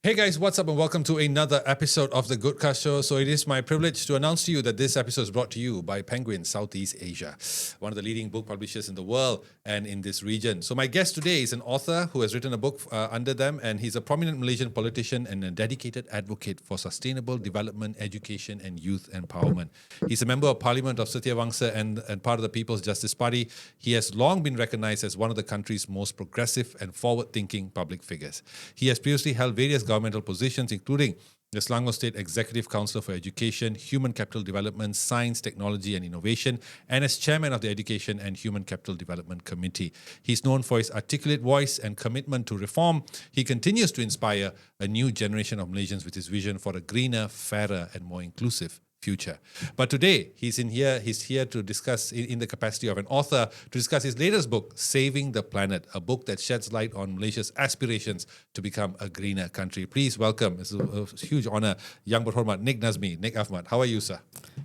Hey guys, what's up and welcome to another episode of the Goodcast Show. So it is my privilege to announce to you that this episode is brought to you by Penguin Southeast Asia, one of the leading book publishers in the world and in this region. So my guest today is an author who has written a book under them, and he's a prominent Malaysian politician and a dedicated advocate for sustainable development, education and youth empowerment. He's a member of Parliament of Setiawangsa and part of the People's Justice Party. He has long been recognized as one of the country's most progressive and forward-thinking public figures. He has previously held various governmental positions, including the Selangor State Executive Council for Education, Human Capital Development, Science, Technology and Innovation, and as chairman of the Education and Human Capital Development Committee. He's known for his articulate voice and commitment to reform. He continues to inspire a new generation of Malaysians with his vision for a greener, fairer and more inclusive future. But today, he's here to discuss, in the capacity of an author, to discuss his latest book, Saving the Planet, a book that sheds light on Malaysia's aspirations to become a greener country. Please welcome, it's a huge honor, Yang Berhormat Nik Nazmi, Nik Ahmad. How are you, sir?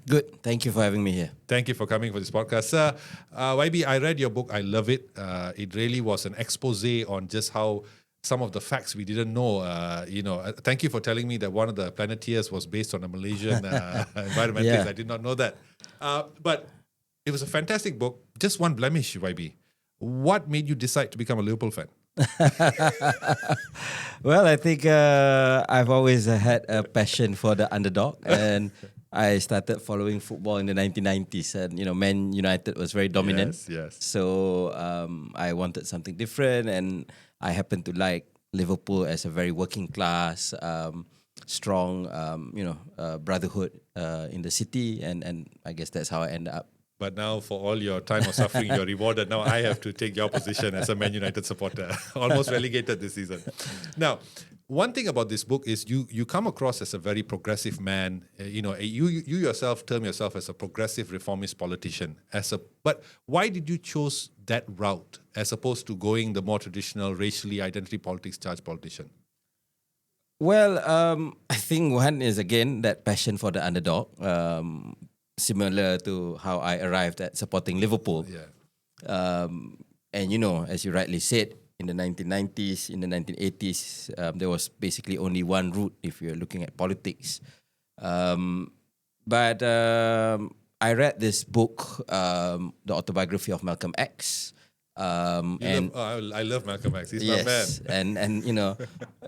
Good. Thank you for having me here. Thank you for coming for this podcast. Sir, YB, I read your book. I love it. It really was an expose on just how some of the facts we didn't know. Thank you for telling me that one of the Planeteers was based on a Malaysian environmentalist. Yeah. I did not know that. But it was a fantastic book. Just one blemish, YB. What made you decide to become a Liverpool fan? Well, I think I've always had a passion for the underdog, and I started following football in the 1990s, and Man United was very dominant. Yes. So I wanted something different, and I happened to like Liverpool as a very working class, strong, brotherhood in the city, and I guess that's how I ended up. But now, for all your time of suffering, you're rewarded. Now I have to take your position as a Man United supporter, almost relegated this season. Now, one thing about this book is you come across as a very progressive man. You yourself term yourself as a progressive reformist politician. But why did you choose that route as opposed to going the more traditional racially identity politics charged politician? Well, I think one is, again, that passion for the underdog. Similar to how I arrived at supporting Liverpool. Yeah. And as you rightly said, in the 1990s, in the 1980s, there was basically only one route if you're looking at politics. But I read this book, the autobiography of Malcolm X. I love Malcolm X. He's my man. and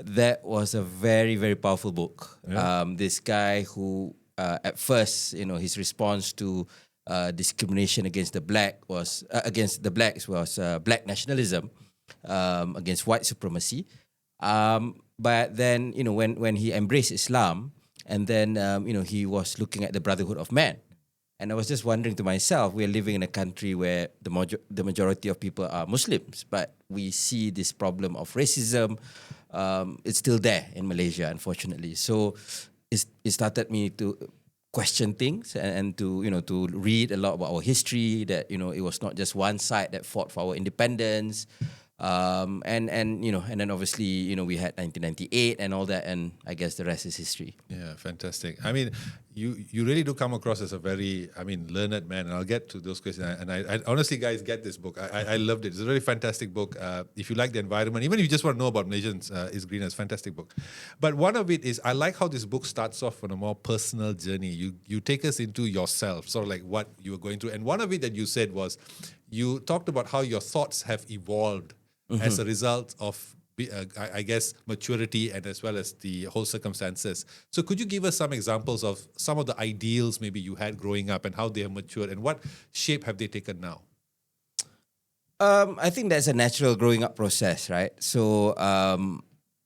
that was a very, very powerful book. Yeah. This guy who at first, his response to discrimination against the blacks was black nationalism, against white supremacy. But then, when he embraced Islam, and then he was looking at the brotherhood of man, and I was just wondering to myself, we are living in a country where the majority of people are Muslims, but we see this problem of racism. It's still there in Malaysia, unfortunately. So it started me to question things and to read a lot about our history, that it was not just one side that fought for our independence, and then obviously we had 1998 and all that, and I guess the rest is history. Yeah, fantastic. I mean, you really do come across as a very, learned man, and I'll get to those questions. And I honestly, guys, get this book. I loved it. It's a really fantastic book. If you like the environment, even if you just want to know about Malaysians, is Green, it's a fantastic book. But one of it is, I like how this book starts off on a more personal journey. You take us into yourself, sort of like what you were going through. And one of it that you said was, you talked about how your thoughts have evolved as a result of I guess maturity and as well as the whole circumstances. So could you give us some examples of some of the ideals maybe you had growing up and how they have matured and what shape have they taken now? I think that's a natural growing up process, right? So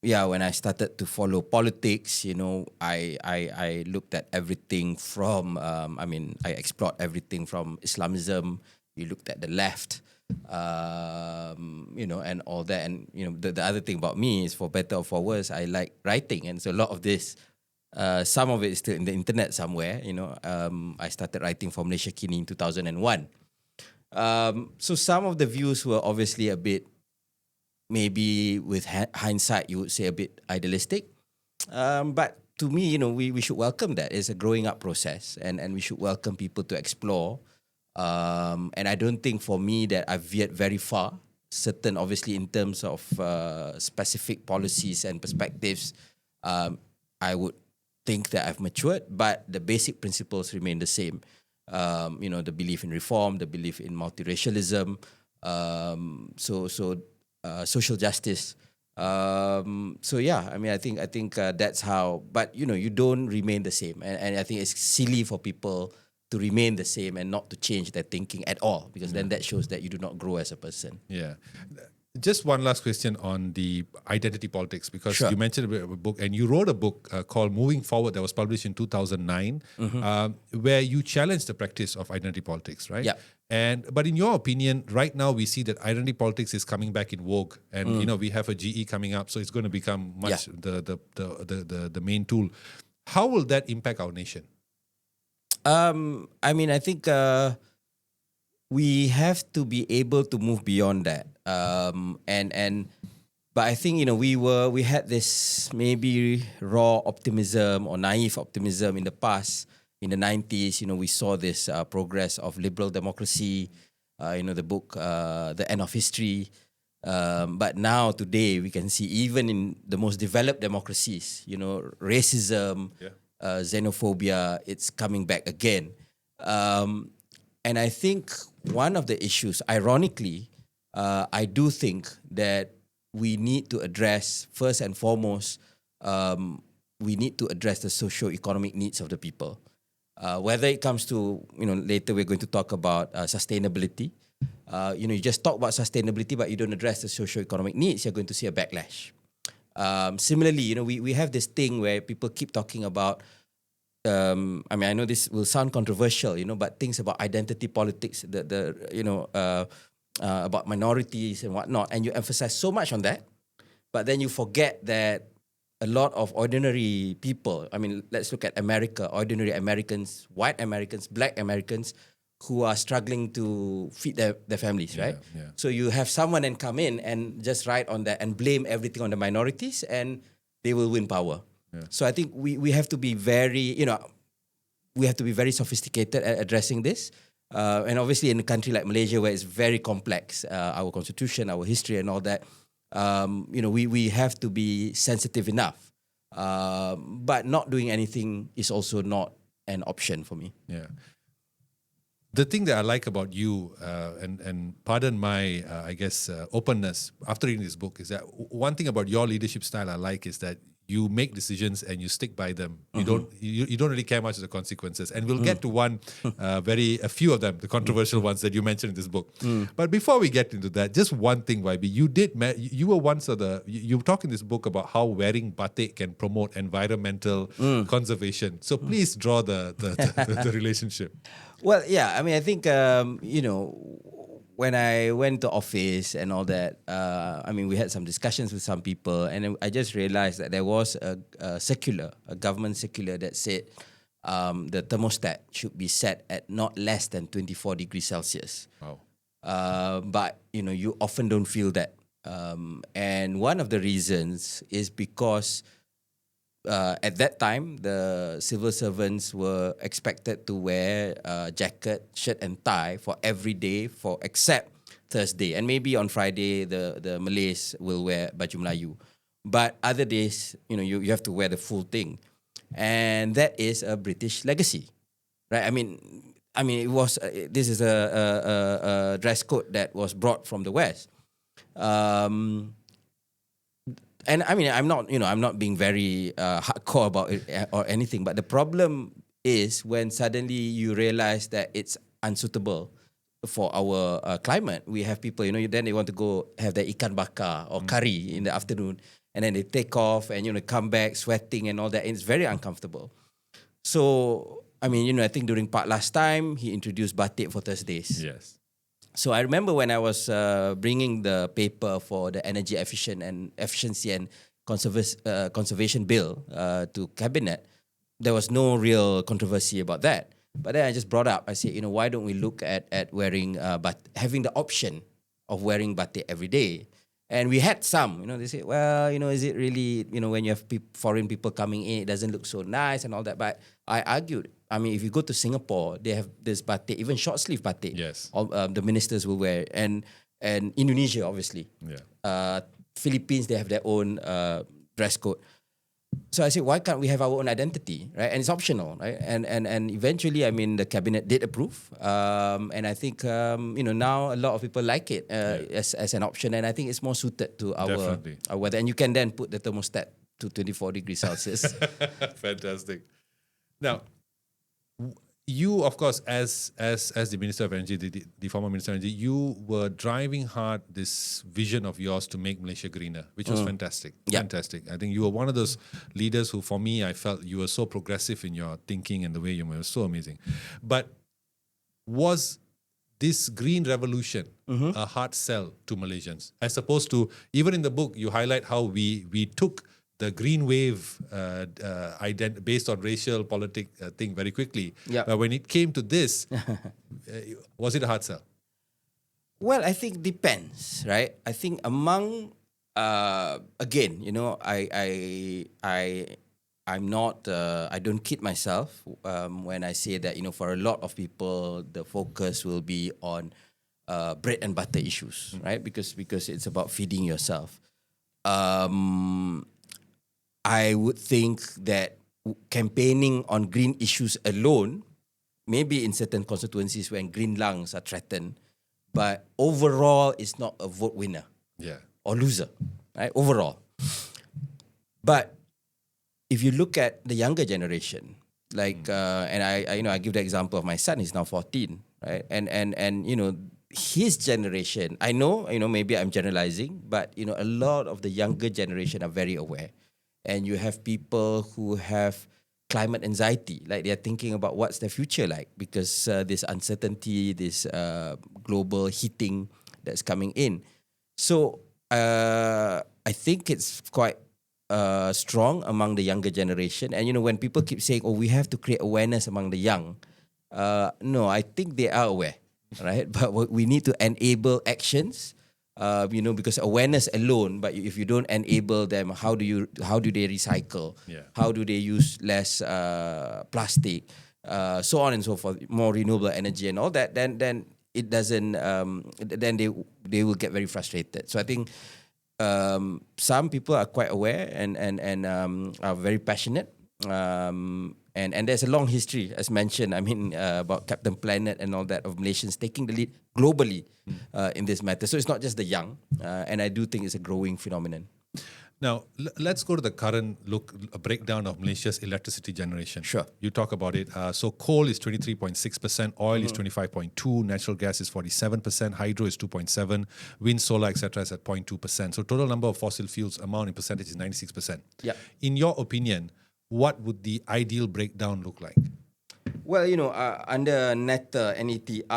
when I started to follow politics, I looked at everything from I explored everything from Islamism. You looked at the left, and all that. And, the other thing about me is, for better or for worse, I like writing. And so a lot of this, some of it is still in the internet somewhere. I started writing for Malaysia Kini in 2001. So some of the views were obviously a bit, maybe with hindsight, you would say a bit idealistic. But to me, we should welcome that. It's a growing up process, and we should welcome people to explore. And I don't think for me that I've veered very far. Certain, obviously, in terms of specific policies and perspectives, I would think that I've matured, but the basic principles remain the same. The belief in reform, the belief in multiracialism, social justice. I think that's how. But you don't remain the same, and I think it's silly for people to remain the same and not to change their thinking at all, because then that shows that you do not grow as a person. Yeah. Just one last question on the identity politics, because Sure. you mentioned a book, and you wrote a book called Moving Forward that was published in 2009, where you challenged the practice of identity politics, right? Yeah. But in your opinion, right now we see that identity politics is coming back in vogue, and we have a GE coming up, so it's going to become much the main tool. How will that impact our nation? I think we have to be able to move beyond that. But I think we had this maybe raw optimism or naive optimism in the past. In the 90s, we saw this progress of liberal democracy. The book The End of History. But now today we can see even in the most developed democracies, racism, xenophobia, it's coming back again. And I think one of the issues, ironically, I do think that we need to address, first and foremost, we need to address the socio-economic needs of the people. Whether it comes to, later we're going to talk about sustainability. You just talk about sustainability, but you don't address the socio-economic needs, you're going to see a backlash. Similarly, we have this thing where people keep talking about, I know this will sound controversial, but things about identity politics, about minorities and whatnot, and you emphasize so much on that, but then you forget that a lot of ordinary people, let's look at America, ordinary Americans, white Americans, black Americans, who are struggling to feed their families, right? Yeah. So you have someone then come in and just write on that and blame everything on the minorities, and they will win power. Yeah. So I think we have to be very, we have to be very sophisticated at addressing this. And obviously in a country like Malaysia, where it's very complex, our constitution, our history and all that, we have to be sensitive enough. But not doing anything is also not an option for me. Yeah. The thing that I like about you, and pardon my, openness after reading this book, is that one thing about your leadership style I like is that you make decisions and you stick by them. You don't really care much of the consequences. And we'll get to a few of them, the controversial ones that you mentioned in this book. But before we get into that, just one thing, YB, you were once you talk in this book about how wearing batik can promote environmental conservation. So please draw the relationship. Well, yeah, I think, when I went to office and all that, we had some discussions with some people, and I just realized that there was a government circular that said the thermostat should be set at not less than 24 degrees Celsius. Wow. But, you often don't feel that. And one of the reasons is because at that time, the civil servants were expected to wear a jacket, shirt and tie for every day except Thursday. And maybe on Friday, the Malays will wear baju Melayu. But other days, you have to wear the full thing. And that is a British legacy, right? It was this is a dress code that was brought from the West. And I'm not being very hardcore about it or anything, but the problem is when suddenly you realize that it's unsuitable for our climate. We have people, then they want to go have their ikan bakar or curry in the afternoon, and then they take off and come back sweating and all that, and it's very uncomfortable. So I think during Pak last time he introduced batik for Thursdays. Yes. So I remember when I was bringing the paper for the energy efficiency and conservation bill to cabinet, there was no real controversy about that. But then I just brought up, I said, why don't we look at wearing having the option of wearing batik every day? And we had some, they say, well, is it really, when you have foreign people coming in, it doesn't look so nice and all that. But I argued, if you go to Singapore, they have this batik, even short sleeve batik. Yes. The ministers will wear, and Indonesia, obviously. Yeah. Philippines, they have their own dress code. So I said, why can't we have our own identity, right? And it's optional, right? And eventually, I mean, the cabinet did approve, and I think now a lot of people like it as an option, and I think it's more suited to our weather. And you can then put the thermostat to 24 degrees Celsius. Fantastic. Now, you, of course, as the Minister of Energy, the former Minister of Energy, you were driving hard this vision of yours to make Malaysia greener, which was fantastic. Yeah. Fantastic. I think you were one of those leaders who, for me, I felt you were so progressive in your thinking and the way you were so amazing. But was this green revolution a hard sell to Malaysians? As opposed to, even in the book, you highlight how we took the green wave based on racial politic thing very quickly. Yeah. But when it came to this, was it a hard sell? Well, I think depends, right? I think among again, I'm not I don't kid myself when I say that for a lot of people the focus will be on bread and butter issues, right? Because it's about feeding yourself. I would think that campaigning on green issues alone, maybe in certain constituencies when green lungs are threatened, but overall it's not a vote winner or loser, right? Overall. But if you look at the younger generation, like and I give the example of my son, he's now 14, right? And his generation, I know maybe I'm generalizing, but a lot of the younger generation are very aware. And you have people who have climate anxiety, like they're thinking about what's their future like because this uncertainty, this global heating that's coming in. So I think it's quite strong among the younger generation. And when people keep saying, "Oh, we have to create awareness among the young," no, I think they are aware, right? But we need to enable actions. Because awareness alone, but if you don't enable them, how do they recycle? How do they use less plastic? So on and so forth, more renewable energy and all that. Then it doesn't. Then they will get very frustrated. So I think some people are quite aware and are very passionate. And there's a long history, as mentioned, about Captain Planet and all that, of Malaysians taking the lead globally in this matter. So it's not just the young, and I do think it's a growing phenomenon. Now, let's go to the current a breakdown of Malaysia's electricity generation. Sure. You talk about it. So coal is 23.6%, oil is 25.2%, natural gas is 47%, hydro is 2.7%, wind, solar, etc. is at 0.2%. So total number of fossil fuels amount in percentage is 96%. Yeah. In your opinion, what would the ideal breakdown look like? Well, under NETR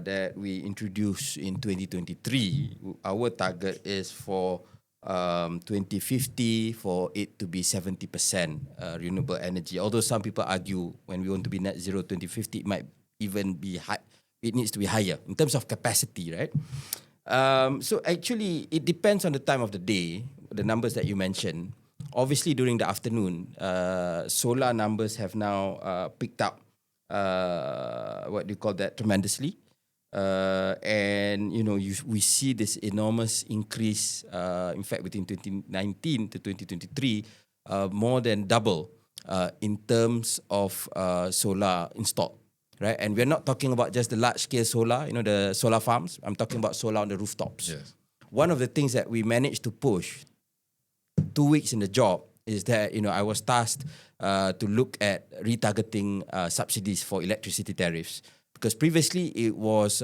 that we introduced in 2023, our target is for 2050 for it to be 70% renewable energy. Although some people argue when we want to be net zero 2050, it might even be high. It needs to be higher in terms of capacity, right? So actually, it depends on the time of the day, the numbers that you mentioned. Obviously, during the afternoon, solar numbers have now picked up, tremendously. And, we see this enormous increase, in fact, between 2019 to 2023, more than double in terms of solar installed. Right? And we're not talking about just the large-scale solar, the solar farms. I'm talking about solar on the rooftops. Yes. One of the things that we managed to push 2 weeks in the job is that, I was tasked to look at retargeting subsidies for electricity tariffs. Because previously it was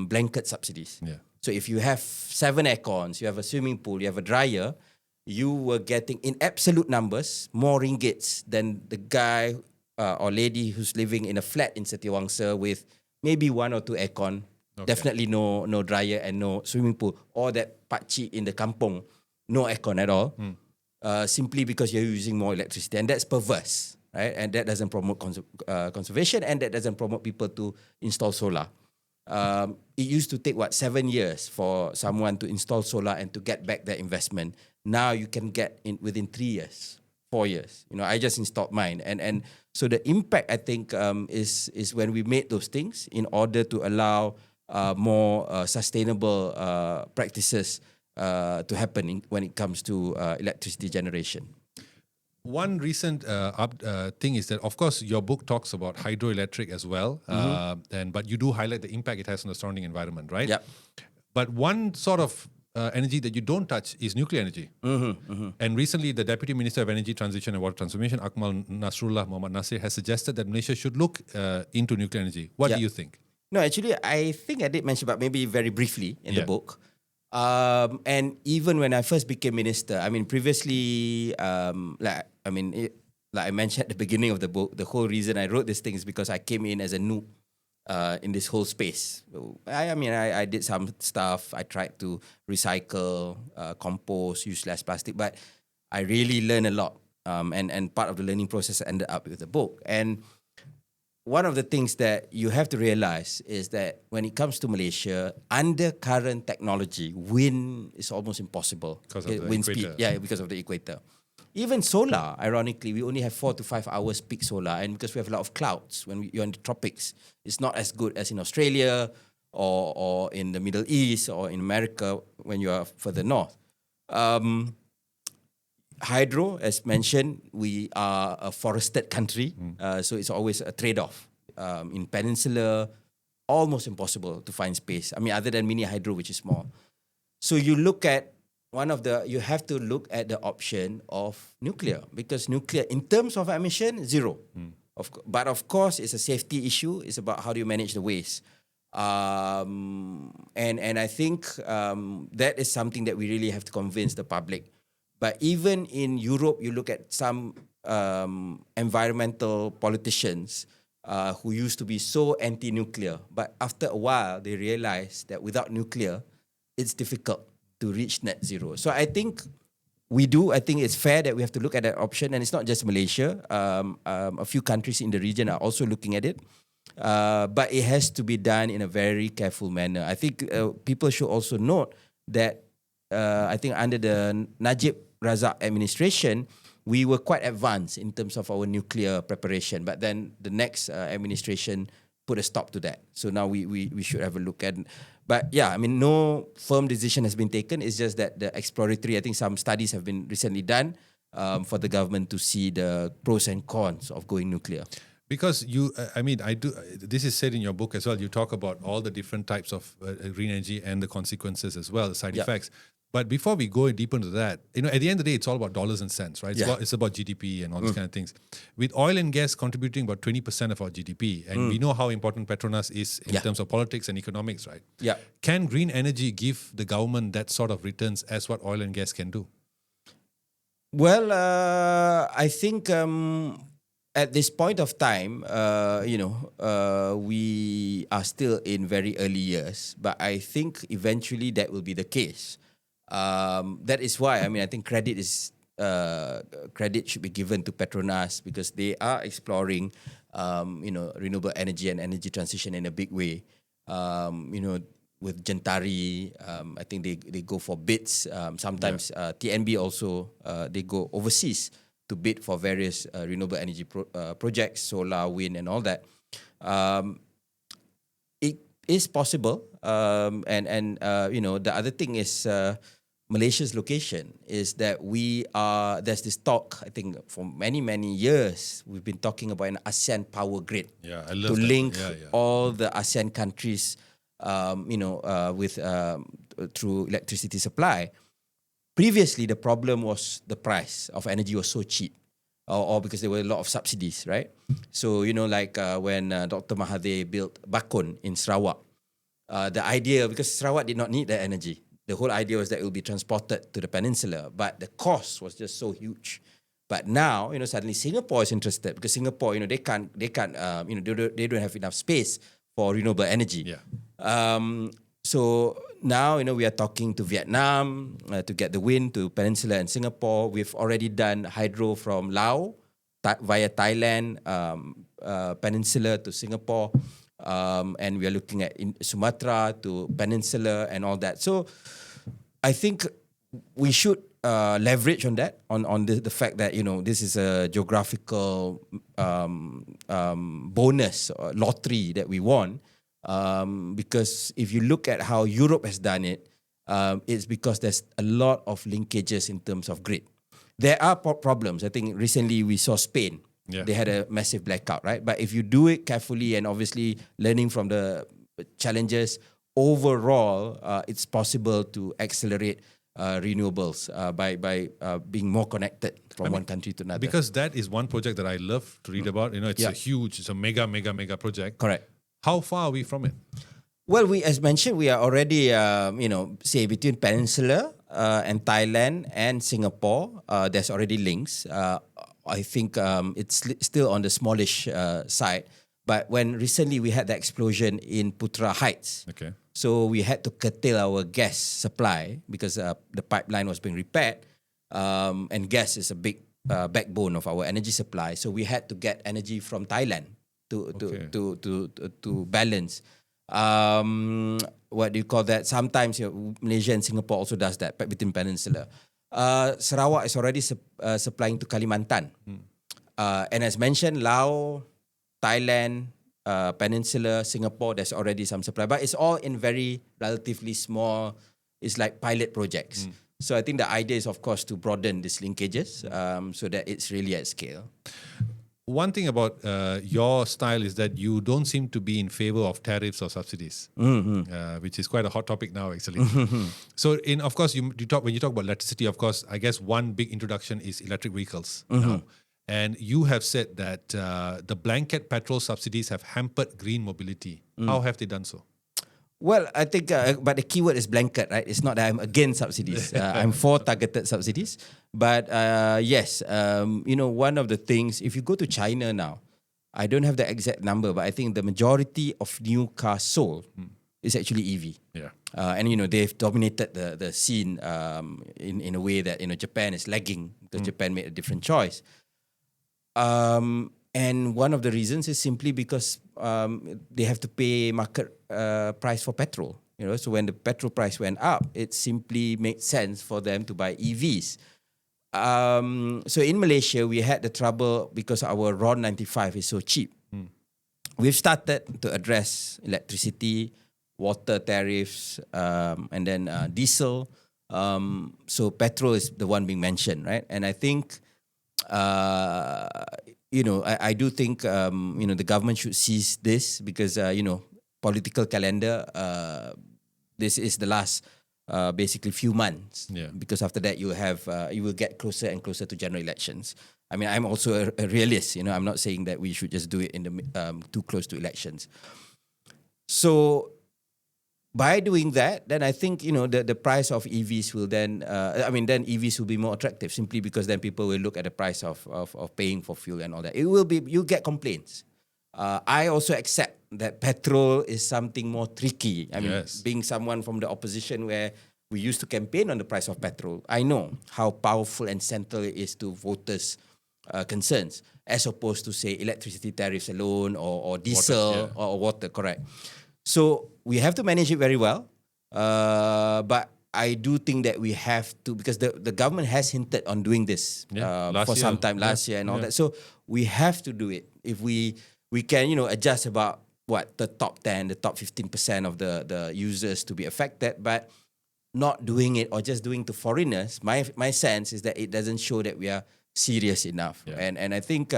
blanket subsidies. Yeah. So if you have 7 aircons, you have a swimming pool, you have a dryer, you were getting, in absolute numbers, more ringgits than the guy or lady who's living in a flat in Setiawangsa with maybe 1 or 2 aircon, definitely no dryer and no swimming pool, or that pakcik in the kampung, no aircon at all, simply because you're using more electricity. And that's perverse, right? And that doesn't promote conservation, and that doesn't promote people to install solar. It used to take 7 years for someone to install solar and to get back their investment. Now you can get in within 3 years, 4 years. I just installed mine, and so the impact, I think, is when we made those things in order to allow more sustainable practices to happen when it comes to electricity generation. One recent thing is that, of course, your book talks about hydroelectric as well, but you do highlight the impact it has on the surrounding environment, right? Yep. But one sort of energy that you don't touch is nuclear energy. And recently, the Deputy Minister of Energy Transition and Water Transformation, Akmal Nasrullah Muhammad Nasir, has suggested that Malaysia should look into nuclear energy. What do you think? No, actually, I think I did mention, but maybe very briefly in the book. And even when I first became minister, I mean, previously, like I mentioned at the beginning of the book, the whole reason I wrote this thing is because I came in as a noob in this whole space. I did some stuff. I tried to recycle, compost, use less plastic, but I really learned a lot. And part of the learning process ended up with the book. And one of the things that you have to realize is that when it comes to Malaysia, under current technology, wind is almost impossible. Because of the wind equator. speed, yeah, because of the equator. Even solar, ironically, we only have 4 to 5 hours peak solar, and because we have a lot of clouds when you're in the tropics, it's not as good as in Australia or in the Middle East or in America when you are further north. Hydro, as mentioned, we are a forested country, so it's always a trade-off. In Peninsula, almost impossible to find space. I mean, other than mini hydro, which is small. So you have to look at the option of nuclear, because nuclear, in terms of emission, zero. But of course, it's a safety issue. It's about how do you manage the waste. And I think that is something that we really have to convince the public. But even in Europe, you look at some environmental politicians who used to be so anti-nuclear, but after a while, they realized that without nuclear, it's difficult to reach net zero. So I think I think it's fair that we have to look at that option. And it's not just Malaysia. A few countries in the region are also looking at it. But it has to be done in a very careful manner. I think people should also note that I think under the Najib Razak administration, we were quite advanced in terms of our nuclear preparation. But then the next administration put a stop to that. So now we should have a look at. But yeah, I mean, no firm decision has been taken. It's just that the exploratory, I think some studies have been recently done for the government to see the pros and cons of going nuclear. Because this is said in your book as well. You talk about all the different types of green energy and the consequences as well, the side effects. But before we go deeper into that, at the end of the day, it's all about dollars and cents, right? It's about GDP and all these kind of things. With oil and gas contributing about 20% of our GDP, and we know how important Petronas is in terms of politics and economics, right? Yeah. Can green energy give the government that sort of returns as what oil and gas can do? Well, I think at this point of time, we are still in very early years, but I think eventually that will be the case. That is why I think credit should be given to Petronas, because they are exploring renewable energy and energy transition in a big way. With Gentari, I think they go for bids. Sometimes TNB also they go overseas to bid for various renewable energy projects, solar, wind, and all that. It is possible, and the other thing is Malaysia's location is that there's this talk, I think for many years we've been talking about an ASEAN power grid I love to link that. all the ASEAN countries with through electricity supply. Previously, the problem was the price of energy was so cheap, or because there were a lot of subsidies, right? So, when Dr. Mahathir built Bakun in Sarawak, the idea, because Sarawak did not need that energy, the whole idea was that it will be transported to the peninsula, but the cost was just so huge. But now, suddenly Singapore is interested, because Singapore, they don't have enough space for renewable energy. Yeah. So now, we are talking to Vietnam to get the wind to Peninsula and Singapore. We've already done hydro from Laos via Thailand, Peninsula to Singapore. And we are looking at Sumatra to Peninsula and all that. So I think we should leverage on that, on the fact that, this is a geographical bonus or lottery that we won. Because if you look at how Europe has done it, it's because there's a lot of linkages in terms of grid. there are problems. I think recently we saw Spain. Yeah. They had a massive blackout, right? But if you do it carefully and obviously learning from the challenges, overall, it's possible to accelerate renewables by being more connected from one country to another. Because that is one project that I love to read about. It's it's a mega project. Correct. How far are we from it? Well, as mentioned, we are already, say between Peninsula and Thailand and Singapore, there's already links. I think it's still on the smallish side. But when recently we had the explosion in Putra Heights, Okay. so we had to curtail our gas supply because the pipeline was being repaired, and gas is a big backbone of our energy supply. So we had to get energy from Thailand to balance. What do you call that? Sometimes Malaysia and Singapore also does that between Peninsula. Sarawak is already supplying to Kalimantan. And as mentioned, Laos, Thailand, Peninsula, Singapore, there's already some supply. But it's all in very relatively small, it's like pilot projects. So I think the idea is, of course, to broaden these linkages so that it's really at scale. One thing about your style is that you don't seem to be in favor of tariffs or subsidies, which is quite a hot topic now, actually. So, of course, when you talk about electricity, of course, I guess one big introduction is electric vehicles now. And you have said that the blanket petrol subsidies have hampered green mobility. How have they done so? Well, I think, but the keyword is blanket, right? It's not that I'm against subsidies. I'm for targeted subsidies. But yes, one of the things, if you go to China now, I don't have the exact number, but I think the majority of new cars sold is actually EV. Yeah. And, they've dominated the scene in a way that, Japan is lagging because Japan made a different choice. And one of the reasons is simply because they have to pay market price for petrol. So when the petrol price went up, it simply made sense for them to buy EVs. So in Malaysia, we had the trouble because our RON 95 is so cheap. We've started to address electricity, water tariffs, and then diesel. So petrol is the one being mentioned, right? And I think I do think, the government should seize this because, political calendar, this is the last, basically few months. Yeah. Because after that, you will get closer and closer to general elections. I mean, I'm also a realist, I'm not saying that we should just do it in the too close to elections. So, by doing that, then I think, the price of EVs will then, then EVs will be more attractive simply because then people will look at the price of paying for fuel and all that. You'll get complaints. I also accept that petrol is something more tricky. I mean, being someone from the opposition where we used to campaign on the price of petrol, I know how powerful and central it is to voters' concerns as opposed to, say, electricity tariffs alone or diesel or water, correct. So we have to manage it very well, but I do think that we have to, because the government has hinted on doing this for some time last year and all that. So we have to do it. If we can, adjust about the top 10, the top 15% of the users to be affected, but not doing it or just doing to foreigners, my sense is that it doesn't show that we are serious enough. Yeah. And I think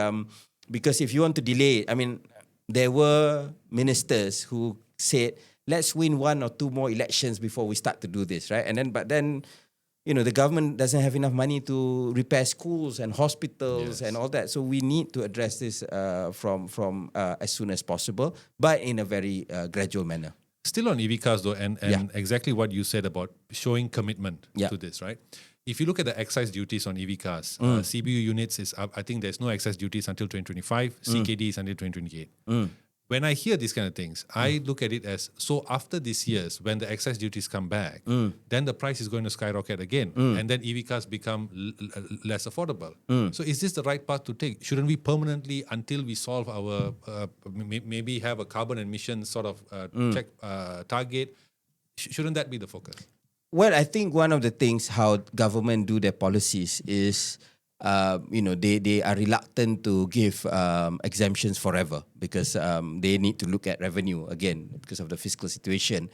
because if you want to delay it, I mean, there were ministers who said, let's win one or two more elections before we start to do this, right? But then, the government doesn't have enough money to repair schools and hospitals and all that. So we need to address this from as soon as possible, but in a very gradual manner. Still on EV cars though, and exactly what you said about showing commitment to this, right? If you look at the excise duties on EV cars, CBU units is up. I think there's no excise duties until 2025. CKD is until 2028. When I hear these kind of things, I look at it as, so after these years, when the excise duties come back, then the price is going to skyrocket again. And then EV cars become less affordable. So is this the right path to take? Shouldn't we permanently, until we solve our, maybe have a carbon emission sort of target, shouldn't that be the focus? Well, I think one of the things how government do their policies is, they are reluctant to give exemptions forever because they need to look at revenue again because of the fiscal situation.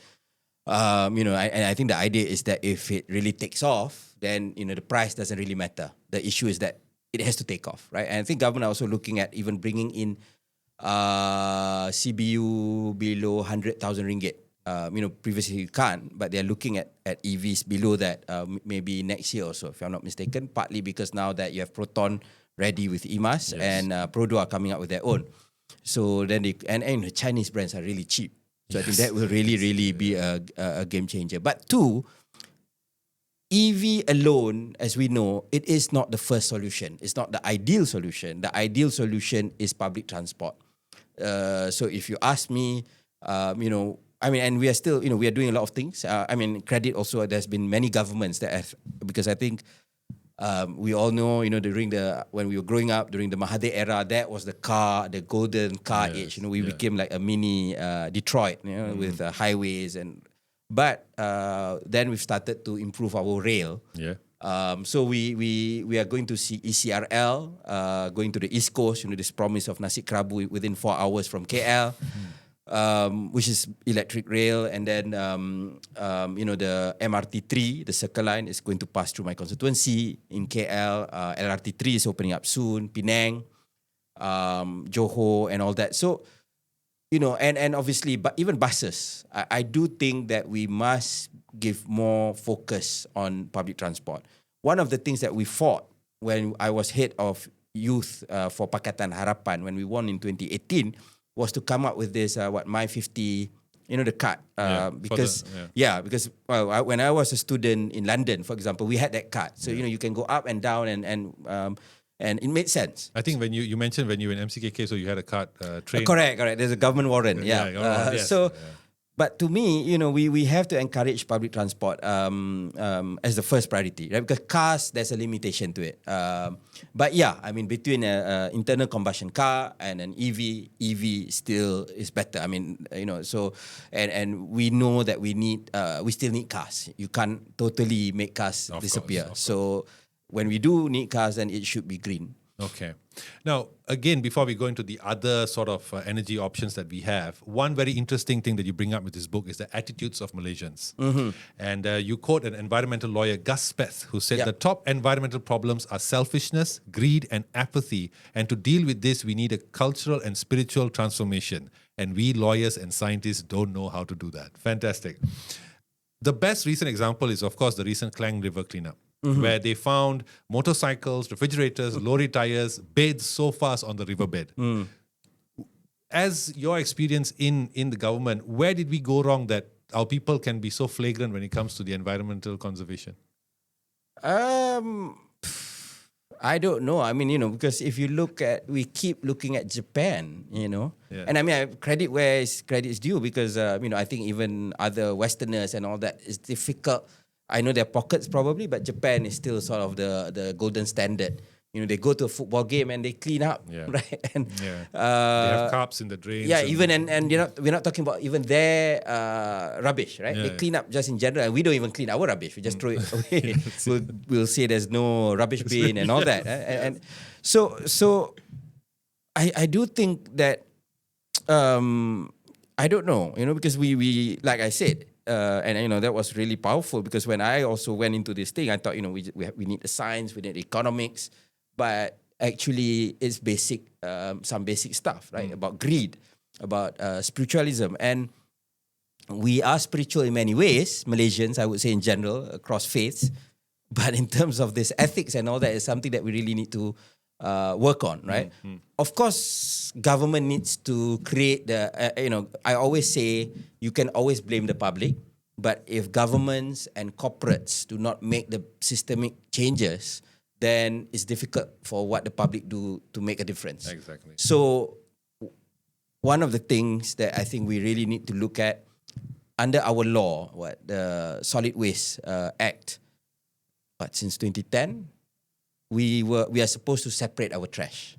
And I think the idea is that if it really takes off, then the price doesn't really matter. The issue is that it has to take off, right? And I think government are also looking at even bringing in CBU below 100,000 ringgit. Previously you can't, but they're looking at EVs below that maybe next year or so, if I'm not mistaken. Partly because now that you have Proton ready with EMAS, and Prodo are coming up with their own. So then and the Chinese brands are really cheap. So I think that will really be a game changer. But two, EV alone, as we know, it is not the first solution. It's not the ideal solution. The ideal solution is public transport. So if you ask me, and we are still, we are doing a lot of things. Credit also, there's been many governments that have, because I think we all know, when we were growing up, during the Mahathir era, that was the golden car age. We became like a mini Detroit, with highways but then we've started to improve our rail. Yeah. So we are going to see ECRL going to the East Coast. This promise of nasi kerabu within 4 hours from KL. Which is electric rail, and then the MRT3, the Circle Line, is going to pass through my constituency in KL. LRT3 is opening up soon, Penang, Johor, and all that. So, and obviously, but even buses, I do think that we must give more focus on public transport. One of the things that we fought when I was head of youth for Pakatan Harapan, when we won in 2018, was to come up with this My 50, the card. Because when I was a student in London, for example, we had that card. So you can go up and down, and it made sense. I think when you mentioned when you were in MCKK, so you had a card train. Correct. There's a government warrant. But to me, we have to encourage public transport as the first priority, right? Because cars, there's a limitation to it. But between an internal combustion car and an EV still is better. So and we know that we still need cars. You can't totally make cars disappear. So when we do need cars, then it should be green. Okay. Now, again, before we go into the other sort of energy options that we have, one very interesting thing that you bring up with this book is the attitudes of Malaysians. Mm-hmm. And you quote an environmental lawyer, Gus Speth, who said the top environmental problems are selfishness, greed, and apathy. And to deal with this, we need a cultural and spiritual transformation. And we lawyers and scientists don't know how to do that. Fantastic. The best recent example is, of course, the recent Klang River cleanup. Mm-hmm. Where they found motorcycles, refrigerators, lorry tires, bathed sofas on the riverbed. Mm. As your experience in the government, where did we go wrong that our people can be so flagrant when it comes to the environmental conservation? I don't know. Because if you we keep looking at Japan, and credit where credit is due, because, I think even other Westerners and all that, it's difficult. I know there are pockets probably, but Japan is still sort of the golden standard. They go to a football game and they clean up, right? And they have carps in the drains. Yeah, and we're not talking about even their rubbish, right? They clean up just in general, and we don't even clean our rubbish. We just throw it away. We'll say there's no rubbish bin and all that. And so I do think that I don't know, because we like I said. And that was really powerful, because when I also went into this thing, I thought we need the science, we need economics, but actually it's basic, some basic stuff, right? About greed, about spiritualism, and we are spiritual in many ways, Malaysians, I would say in general, across faiths, but in terms of this ethics and all that is something that we really need to work on, right? Mm-hmm. Of course, government needs to create I always say you can always blame the public, but if governments and corporates do not make the systemic changes, then it's difficult for what the public do to make a difference. Exactly. So one of the things that I think we really need to look at under our law, the Solid Waste Act, since 2010, we are supposed to separate our trash.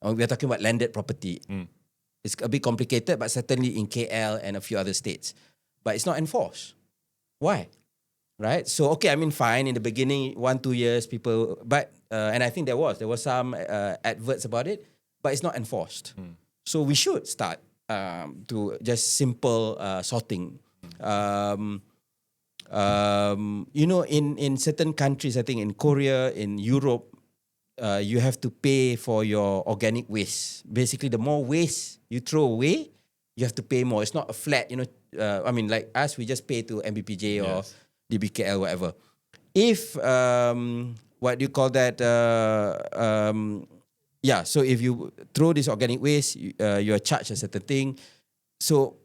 We are talking about landed property. Mm. It's a bit complicated, but certainly in KL and a few other states. But it's not enforced. Why? Right? So, fine, in the beginning, 1-2 years, people... But, and I think there was some adverts about it, but it's not enforced. Mm. So we should start to just simple sorting. In certain countries, I think in Korea, in Europe, you have to pay for your organic waste. Basically, the more waste you throw away, you have to pay more. It's not a flat, like us, we just pay to MBPJ or Yes. DBKL, whatever. If, what do you call that? So if you throw this organic waste, you are charged a certain thing. So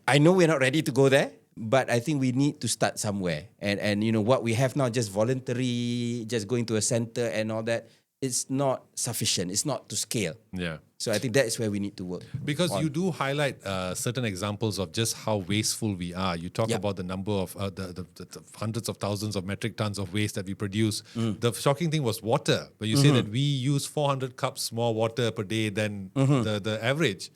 I know we're not ready to go there, but I think we need to start somewhere. And what we have now, just voluntary, just going to a center and all that, it's not sufficient. It's not to scale. Yeah. So I think that is where we need to work. Because you do highlight certain examples of just how wasteful we are. You talk about the number of the hundreds of thousands of metric tons of waste that we produce. The shocking thing was water, but you say that we use 400 cups more water per day than the average.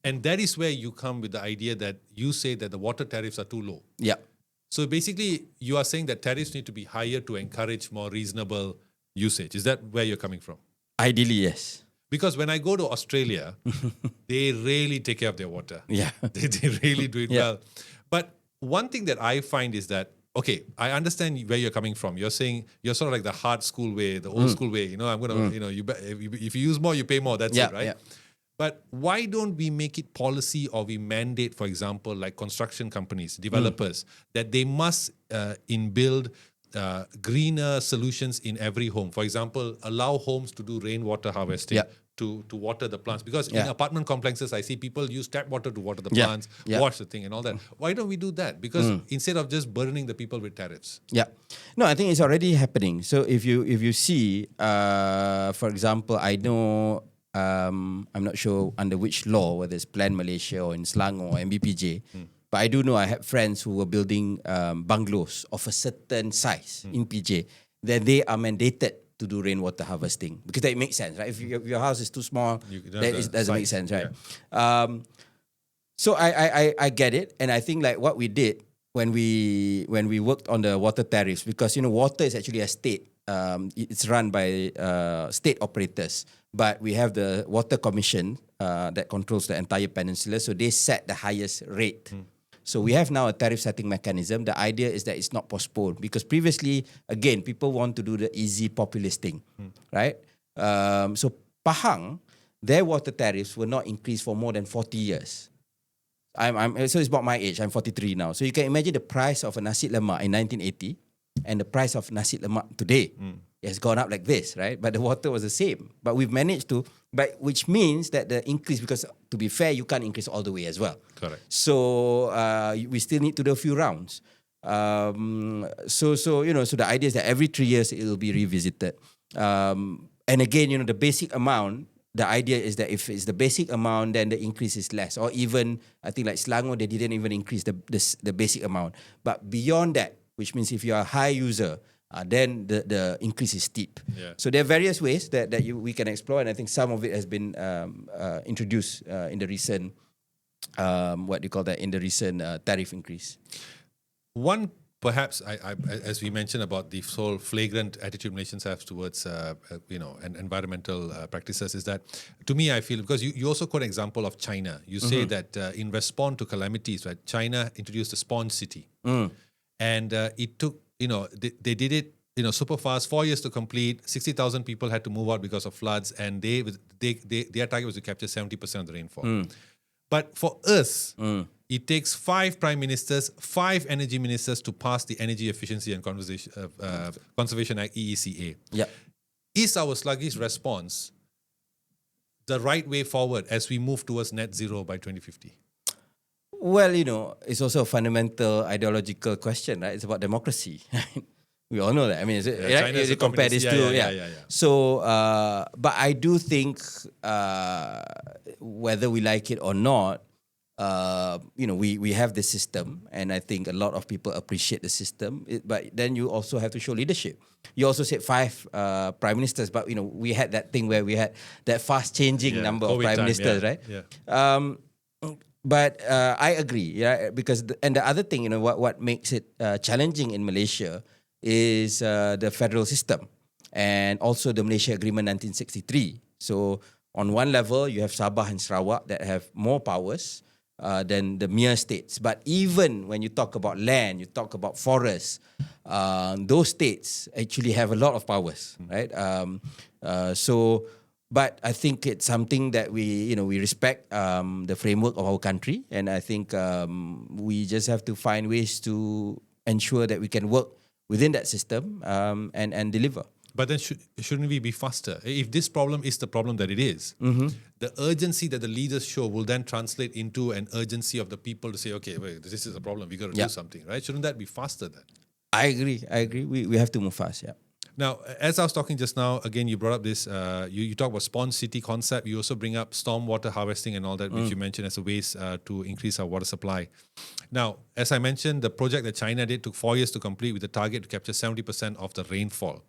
And that is where you come with the idea that you say that the water tariffs are too low. Yeah. So basically, you are saying that tariffs need to be higher to encourage more reasonable usage. Is that where you're coming from? Ideally, yes. Because when I go to Australia, they really take care of their water. Yeah. They really do it well. But one thing that I find is that, okay, I understand where you're coming from. You're saying you're sort of like the hard school way, the old school way. I'm going to, if you use more, you pay more. That's it, right? Yeah. But why don't we make it policy or we mandate, for example, like construction companies, developers, that they must inbuild greener solutions in every home? For example, allow homes to do rainwater harvesting to water the plants. Because in apartment complexes, I see people use tap water to water the plants, wash the thing and all that. Why don't we do that? Because instead of just burdening the people with tariffs. Yeah. No, I think it's already happening. So if you see, for example, I know, I'm not sure under which law, whether it's Plan Malaysia or in Selangor or MBPJ, but I do know I had friends who were building bungalows of a certain size in PJ, that they are mandated to do rainwater harvesting because that makes sense, right? If your house is too small, that doesn't make sense, right? Yeah. So I get it, and I think like what we did when we worked on the water tariffs, because water is actually a state. It's run by state operators, but we have the Water Commission that controls the entire peninsula, so they set the highest rate. So we have now a tariff setting mechanism. The idea is that it's not postponed because previously, again, people want to do the easy populist thing, right? So Pahang, their water tariffs were not increased for more than 40 years. So it's about my age. I'm 43 now. So you can imagine the price of a nasi lemak in 1980 and the price of nasi lemak today. It has gone up like this, right? But the water was the same. But we've managed to, which means that the increase, because to be fair, you can't increase all the way as well. Correct. So we still need to do a few rounds. So the idea is that every 3 years it will be revisited. And again, the basic amount, the idea is that if it's the basic amount, then the increase is less. Or even, I think like Selangor, they didn't even increase the basic amount. But beyond that, which means if you are a high user, then the increase is steep. Yeah. So there are various ways that we can explore, and I think some of it has been introduced in the recent, in the recent tariff increase. One, perhaps, I as we mentioned about the whole flagrant attitude Malaysians have towards, and environmental practices, is that, to me, I feel, because you also quote an example of China. You say that in response to calamities, right, China introduced a sponge city. And it took, they did it, super fast, 4 years to complete. 60,000 people had to move out because of floods, and their target was to capture 70% of the rainfall. But for us, it takes 5 prime ministers, 5 energy ministers to pass the Energy Efficiency and Conservation Act, EECA. Yeah. Is our sluggish response the right way forward as we move towards net zero by 2050? Well, it's also a fundamental ideological question, right? It's about democracy. We all know that. I mean, you compare these two. Yeah. So, but I do think whether we like it or not, we have the system, and I think a lot of people appreciate the system. But then you also have to show leadership. You also said 5 prime ministers, but we had that thing where we had that fast changing number of prime ministers, right? Yeah. But I agree, because and the other thing, what makes it challenging in Malaysia is the federal system, and also the Malaysia Agreement 1963. So on one level, you have Sabah and Sarawak that have more powers, than the mere states. But even when you talk about land, you talk about forests, those states actually have a lot of powers, right? But I think it's something that we respect the framework of our country, and I think we just have to find ways to ensure that we can work within that system and deliver. But then shouldn't we be faster? If this problem is the problem that it is, the urgency that the leaders show will then translate into an urgency of the people to say, okay, wait, this is a problem. We got to do something, right? Shouldn't that be faster then? I agree. We have to move fast, yeah. Now, as I was talking just now, again, you brought up this, you talk about sponge city concept. You also bring up stormwater harvesting and all that, which you mentioned as a ways to increase our water supply. Now, as I mentioned, the project that China did took 4 years to complete with the target to capture 70% of the rainfall.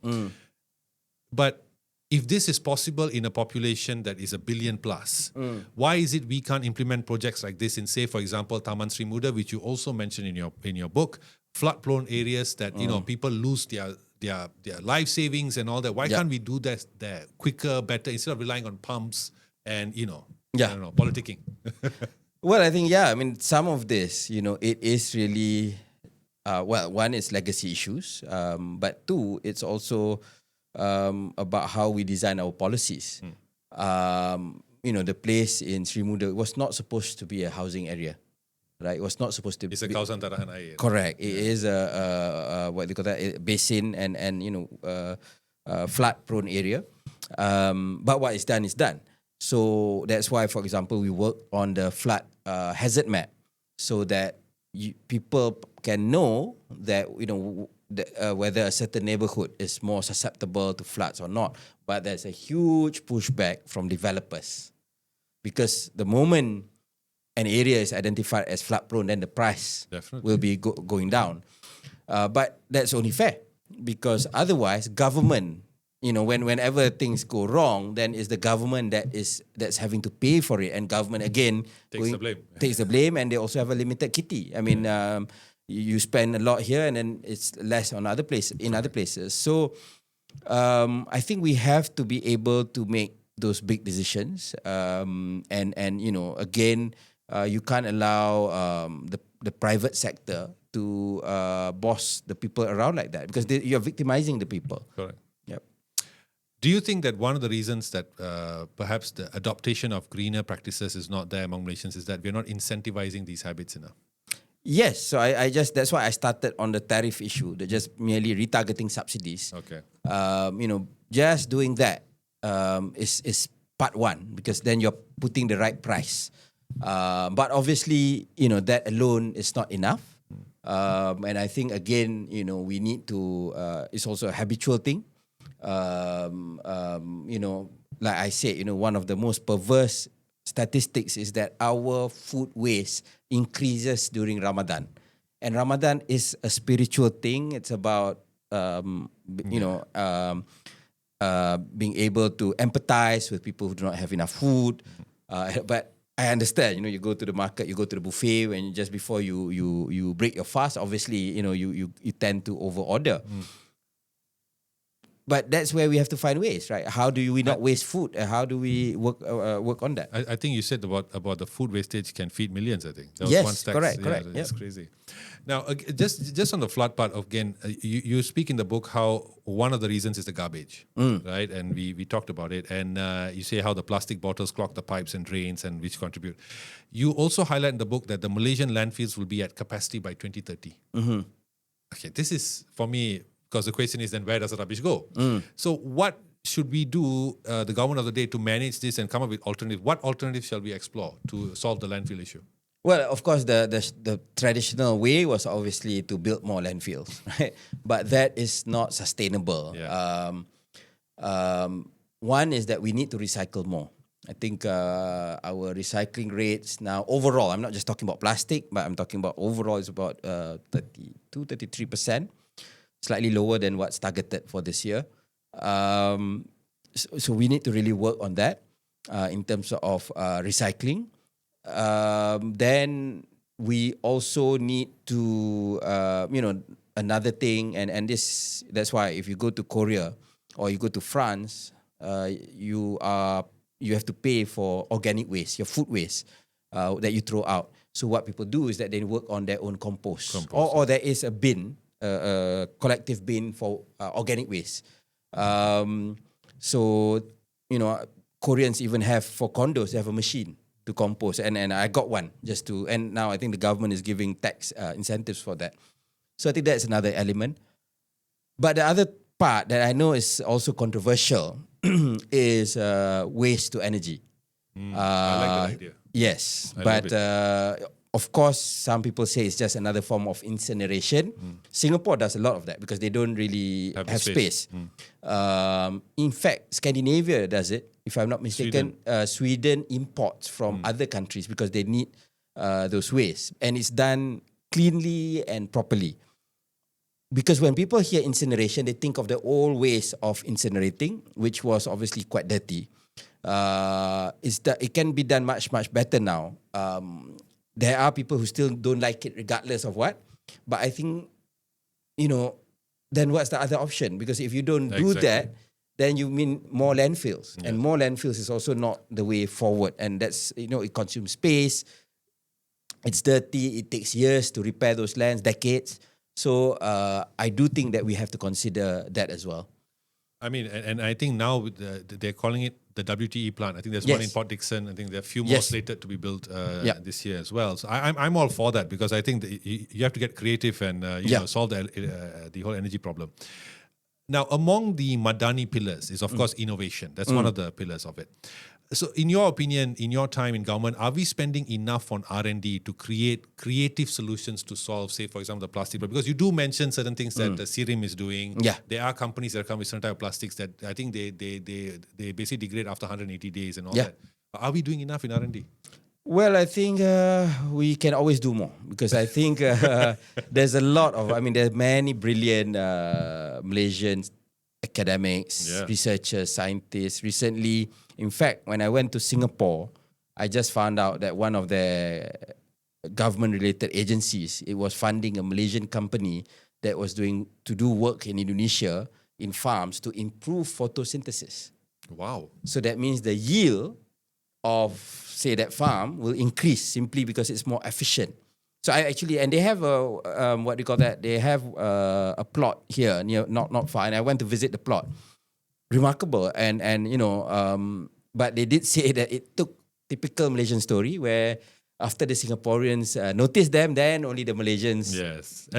But if this is possible in a population that is 1 billion plus, why is it we can't implement projects like this in, say, for example, Taman Sri Muda, which you also mentioned in your book, flood-prone areas that people lose their life savings and all that. Why can't we do that there quicker, better, instead of relying on pumps and I don't know, politicking? Well, I think some of this, it is really one is legacy issues, but two, it's also about how we design our policies. The place in Sri Muda was not supposed to be a housing area. Right, it was not supposed to be. It's a kawasan tarahan air. Correct. It is a what they call that, a basin and flood prone area. But what is done is done. So that's why, for example, we work on the flood hazard map, so that people can know that whether a certain neighborhood is more susceptible to floods or not. But there's a huge pushback from developers, because the moment an area is identified as flood prone, then the price will be going down. But that's only fair, because otherwise government, whenever things go wrong, then it's the government that's having to pay for it, and government again takes the blame, and they also have a limited kitty. I mean, you spend a lot here, and then it's less on other places. So I think we have to be able to make those big decisions, and again. You can't allow the private sector to boss the people around like that, because you're victimizing the people. Correct. Yep. Do you think that one of the reasons that perhaps the adoption of greener practices is not there among Malaysians is that we're not incentivizing these habits enough? Yes. So that's why I started on the tariff issue, just merely retargeting subsidies. Okay. Just doing that is part one, because then you're putting the right price. But obviously, that alone is not enough. And I think, again, we need to, it's also a habitual thing. Like I said, one of the most perverse statistics is that our food waste increases during Ramadan. And Ramadan is a spiritual thing. It's about, being able to empathize with people who do not have enough food. But I understand, you go to the market, you go to the buffet, when just before you break your fast, obviously, you tend to over order. But that's where we have to find ways, right? How do we not waste food? How do we work on that? I think you said about the food wastage can feed millions, I think. That was yes, one stat. correct. That's crazy. Now, just on the flood part, again, you speak in the book how one of the reasons is the garbage, right? And we talked about it. And you say how the plastic bottles clog the pipes and drains, and which contribute. You also highlight in the book that the Malaysian landfills will be at capacity by 2030. Okay, this is, for me, because the question is then where does the rubbish go? So what should we do, the government of the day, to manage this and come up with alternatives? What alternatives shall we explore to solve the landfill issue? Well, of course, the traditional way was obviously to build more landfills, right? But that is not sustainable. Yeah. One is that we need to recycle more. I think our recycling rates now, overall, I'm not just talking about plastic, but I'm talking about overall, is about 33%. Slightly lower than what's targeted for this year. So we need to really work on that in terms of recycling. Then we also need to, another thing, and that's why if you go to Korea or you go to France, you have to pay for organic waste, your food waste. that you throw out. So what people do is that they work on their own compost. Compost, Or there is a bin, a collective bin for organic waste. So, Koreans even have, for condos, they have a machine to compost. And I got one and now I think the government is giving tax incentives for that. So I think that's another element. But the other part that I know is also controversial is waste to energy. I like that idea. Yes, I but love of course, some people say it's just another form of incineration. Singapore does a lot of that because they don't really Have the have space. In fact, Scandinavia does it. If I'm not mistaken, Sweden imports from other countries because they need those waste, and it's done cleanly and properly. Because when people hear incineration, they think of the old ways of incinerating, which was obviously quite dirty. It can be done much better now. There are people who still don't like it regardless of what. But I think, then what's the other option? Because if you don't do that, then you mean more landfills. And more landfills is also not the way forward. And that's, it consumes space. It's dirty. It takes years to repair those lands, decades. So I do think that we have to consider that as well. I mean, and I think now they're calling it the WTE plant. I think there's one in Port Dickson. I think there are a few more slated to be built this year as well. So I'm all for that because I think that you have to get creative and solve the whole energy problem. Now, among the Madani pillars is, of course, innovation. That's one of the pillars of it. So in your opinion, in your time in government, are we spending enough on R&D to create creative solutions to solve, say, for example, the plastic problem? Because you do mention certain things that the Sirim is doing. Yeah. There are companies that come with certain type of plastics that I think they basically degrade after 180 days and all that. Are we doing enough in R&D? Well, I think we can always do more because I think there's a lot of, there are many brilliant Malaysian academics, researchers, scientists. Recently, in fact, when I went to Singapore, I just found out that one of the government-related agencies, it was funding a Malaysian company that was do work in Indonesia in farms to improve photosynthesis. Wow. So that means the yield of, say, that farm will increase simply because it's more efficient. So and they have they have a plot here near, not far, and I went to visit the plot. Remarkable, but they did say that it took typical Malaysian story where after the Singaporeans notice them, then only the Malaysians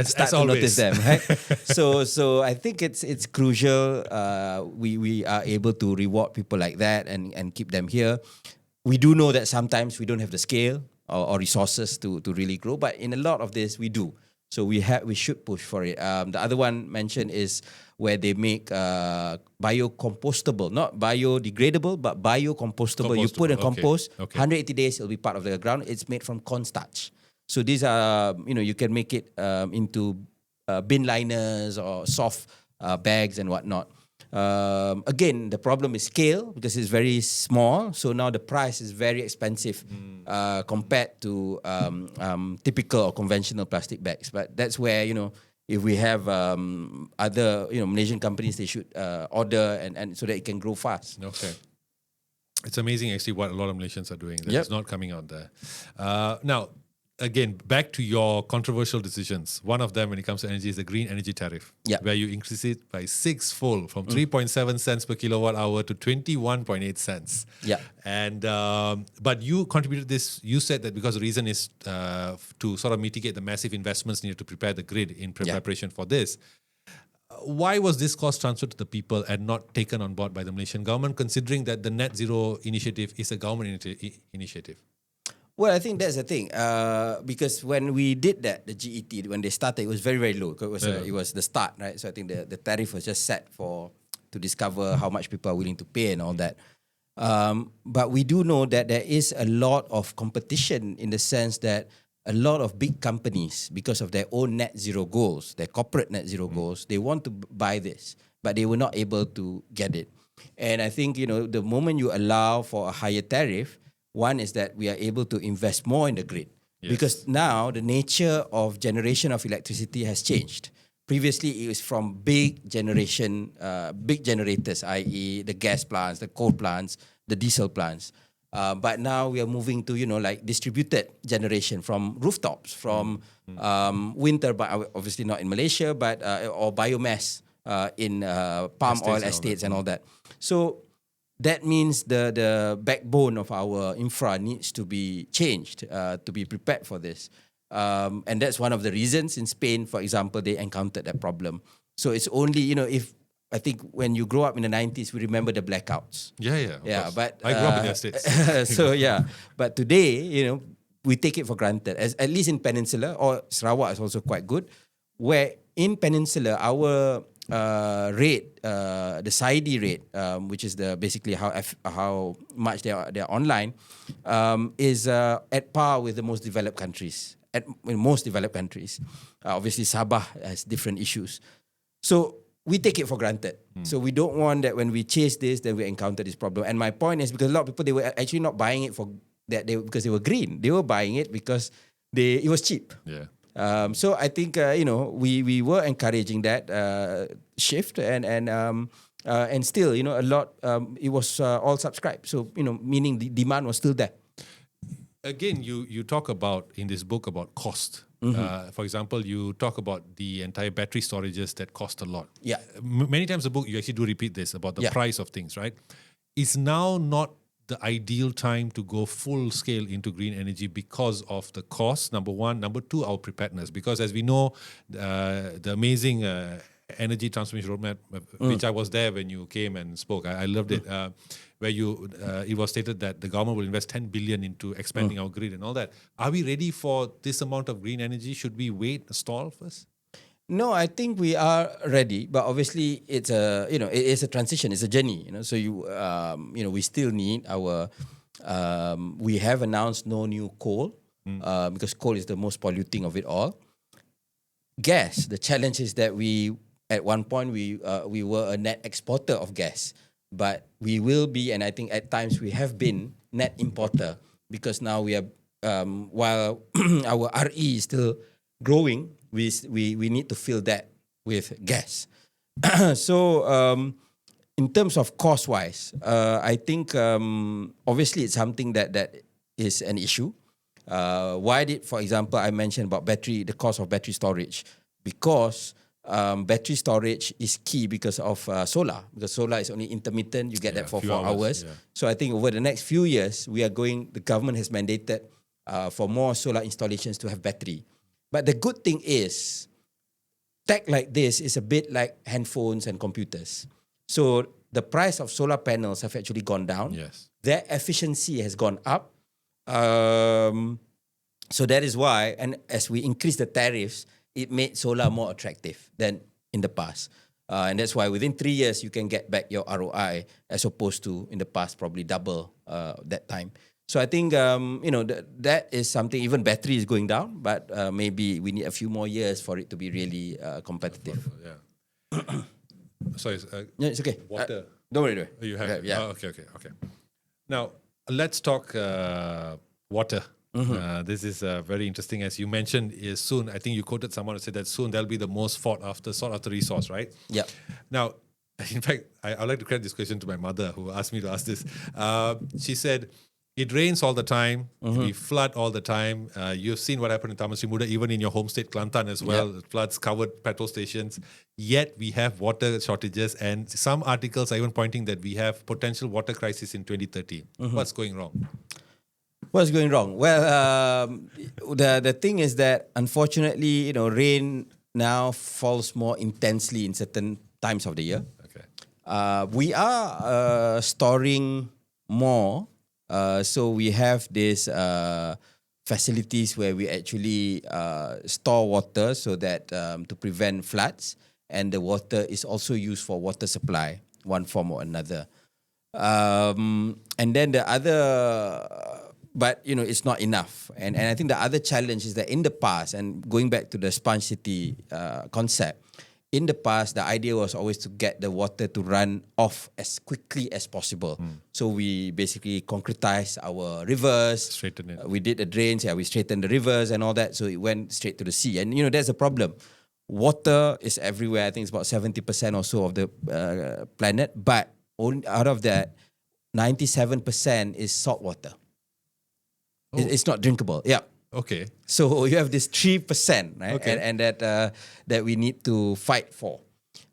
start to notice them, right? So I think it's crucial. We are able to reward people like that and keep them here. We do know that sometimes we don't have the scale or resources to really grow, but in a lot of this we do. So we should push for it. The other one mentioned is where they make biocompostable, not biodegradable, but biocompostable. You put in compost, 180 days it'll be part of the ground. It's made from cornstarch. So these are, you can make it into bin liners or soft bags and whatnot. Again, the problem is scale because it's very small. So now the price is very expensive compared to typical or conventional plastic bags. But that's where, if we have other, Malaysian companies, they should order and so that it can grow fast. Okay. It's amazing actually what a lot of Malaysians are doing. That is not coming out there. Now, again, back to your controversial decisions. One of them when it comes to energy is the green energy tariff, where you increase it by sixfold from 3.7 cents per kilowatt hour to 21.8 cents. Yeah. And but you contributed this. You said that because the reason is to sort of mitigate the massive investments needed to prepare the grid in preparation for this. Why was this cost transferred to the people and not taken on board by the Malaysian government, considering that the net zero initiative is a government initiative? Well, I think that's the thing. Because when we did that, the GET, when they started, it was very, very low. It was the start, right? So I think the tariff was just set to discover how much people are willing to pay and all that. But we do know that there is a lot of competition in the sense that a lot of big companies, because of their own net zero goals, their corporate net zero goals, they want to buy this, but they were not able to get it. And I think, the moment you allow for a higher tariff, one is that we are able to invest more in the grid because now the nature of generation of electricity has changed. Previously, it was from big generators, i.e. the gas plants, the coal plants, the diesel plants. But now we are moving to, like distributed generation from rooftops, from wind turbine, obviously not in Malaysia, but or biomass in palm Estates oil and all estates that. and all that. So that means the backbone of our infra needs to be changed to be prepared for this. And that's one of the reasons in Spain, for example, they encountered that problem. So it's only, if I think when you grow up in the 90s, we remember the blackouts. Yeah, of course. But I grew up in the estates. so yeah, but today, we take it for granted. As at least in Peninsula, or Sarawak is also quite good, where in Peninsula our rate, the SAIDI rate, which is the basically how much they're online, is at par with the most developed countries. In most developed countries, obviously Sabah has different issues, so we take it for granted. So we don't want that when we chase this, then we encounter this problem. And my point is because a lot of people, they were actually not buying it because they were green. They were buying it because it was cheap. Yeah. So I think we were encouraging that shift and still a lot it was all subscribed. So meaning the demand was still there. Again, you talk about in this book about cost. For example, you talk about the entire battery storages that cost a lot. Yeah. Many times in the book, you actually do repeat this about the price of things, right? It's now not the ideal time to go full scale into green energy because of the cost, number one. Number two, our preparedness. Because as we know, the amazing energy transformation roadmap, which I was there when you came and spoke, I loved it, where it was stated that the government will invest 10 billion into expanding our grid and all that. Are we ready for this amount of green energy? Should we wait, stall first? No, I think we are ready, but obviously it's it is a transition, it's a journey. So we still need our. We have announced no new coal because coal is the most polluting of it all. Gas. The challenge is that at one point we were a net exporter of gas, but we will be, and I think at times we have been net importer because now we are while our RE is still growing. We need to fill that with gas. So in terms of cost wise, I think obviously it's something that is an issue. Why did, for example, I mentioned about the cost of battery storage? Because battery storage is key because of solar. Because solar is only intermittent, you get that for 4 hours. Yeah. So I think over the next few years, the government has mandated for more solar installations to have battery. But the good thing is, tech like this is a bit like handphones and computers. So the price of solar panels have actually gone down. Yes. Their efficiency has gone up. So that is why, and as we increase the tariffs, it made solar more attractive than in the past. And that's why within 3 years, you can get back your ROI as opposed to in the past, probably double that time. So I think, that is something, even battery is going down, but maybe we need a few more years for it to be really competitive. Yeah. Sorry. No, it's okay. Water. Don't worry. Oh, you have it? Yeah. Oh, okay. Now, let's talk water. This is very interesting. As you mentioned, is soon, I think you quoted someone who said that soon there'll be the most sought after resource, right? Yeah. Now, in fact, I'd like to credit this question to my mother who asked me to ask this. She said, it rains all the time. We flood all the time. You've seen what happened in Taman Sri Muda, even in your home state, Kelantan as well. Yep. Floods covered petrol stations. Yet we have water shortages. And some articles are even pointing that we have potential water crisis in 2030. What's going wrong? What's going wrong? Well, the thing is that unfortunately, rain now falls more intensely in certain times of the year. Okay. We are storing more. So we have these facilities where we actually store water so that to prevent floods, and the water is also used for water supply, one form or another. And then the other, but it's not enough. And I think the other challenge is that in the past, and going back to the sponge city concept, in the past, the idea was always to get the water to run off as quickly as possible. So we basically concretized our rivers. Straighten it. We did the drains, we straightened the rivers and all that. So it went straight to the sea. And, that's a problem. Water is everywhere. I think it's about 70% or so of the planet. But out of that, 97% is salt water. Oh. It's not drinkable. Yeah. Okay. So you have this 3%, right? Okay. And that we need to fight for.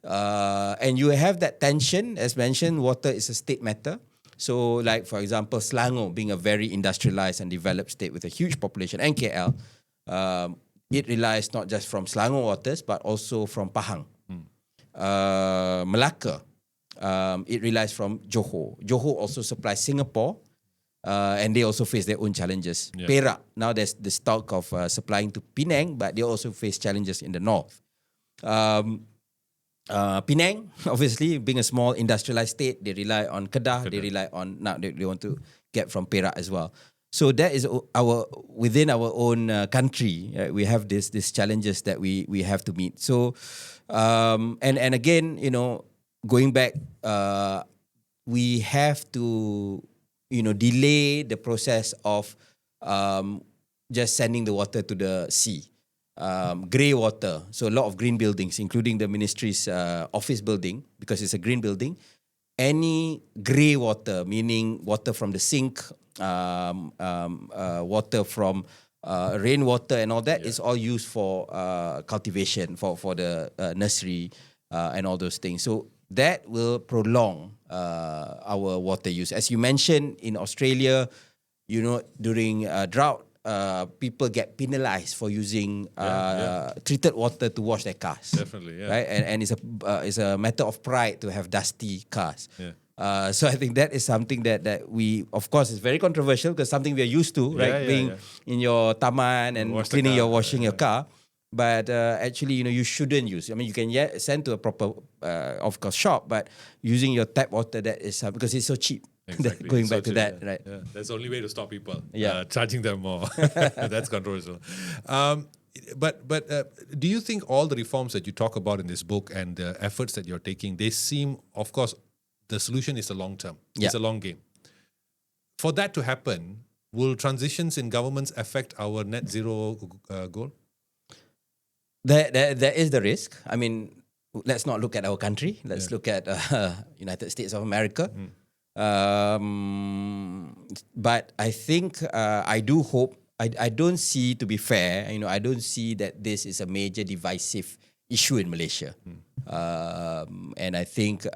And you have that tension, as mentioned, water is a state matter. So like, for example, Selangor being a very industrialized and developed state with a huge population, and KL, it relies not just from Selangor waters, but also from Pahang. Malacca, it relies from Johor. Johor also supplies Singapore, and they also face their own challenges. Yeah. Perak, now there's the talk of supplying to Penang, but they also face challenges in the north. Penang, obviously, being a small industrialized state, they rely on Kedah. They rely on, now they want to get from Perak as well. So that is within our own country, right? We have these challenges that we have to meet. So, and again, going back, we have to, delay the process of just sending the water to the sea. Grey water, so a lot of green buildings, including the ministry's office building, because it's a green building. Any grey water, meaning water from the sink, water from rainwater and all that, is all used for cultivation, for the nursery and all those things. So that will prolong our water use. As you mentioned, in Australia, during drought, people get penalized for using treated water to wash their cars. Definitely, yeah. Right, and it's a matter of pride to have dusty cars. Yeah. So I think that is something that we, of course, is very controversial because something we are used to, right? Being in your taman and cleaning washing your car. But actually, you shouldn't use. I mean, you can send to a proper, of course, shop, but using your tap water, that is because it's so cheap. Exactly. Going back to So that, yeah. right? Yeah. That's the only way to stop people. Yeah. Charging them more. That's controversial. But do you think all the reforms that you talk about in this book and the efforts that you're taking, they seem, of course, the solution is a long term. Yeah. It's a long game. For that to happen, will transitions in governments affect our net zero goal? There is the risk. I mean, let's not look at our country. Let's look at United States of America. But I think I do hope. I don't see, to be fair, I don't see that this is a major divisive issue in Malaysia. And I think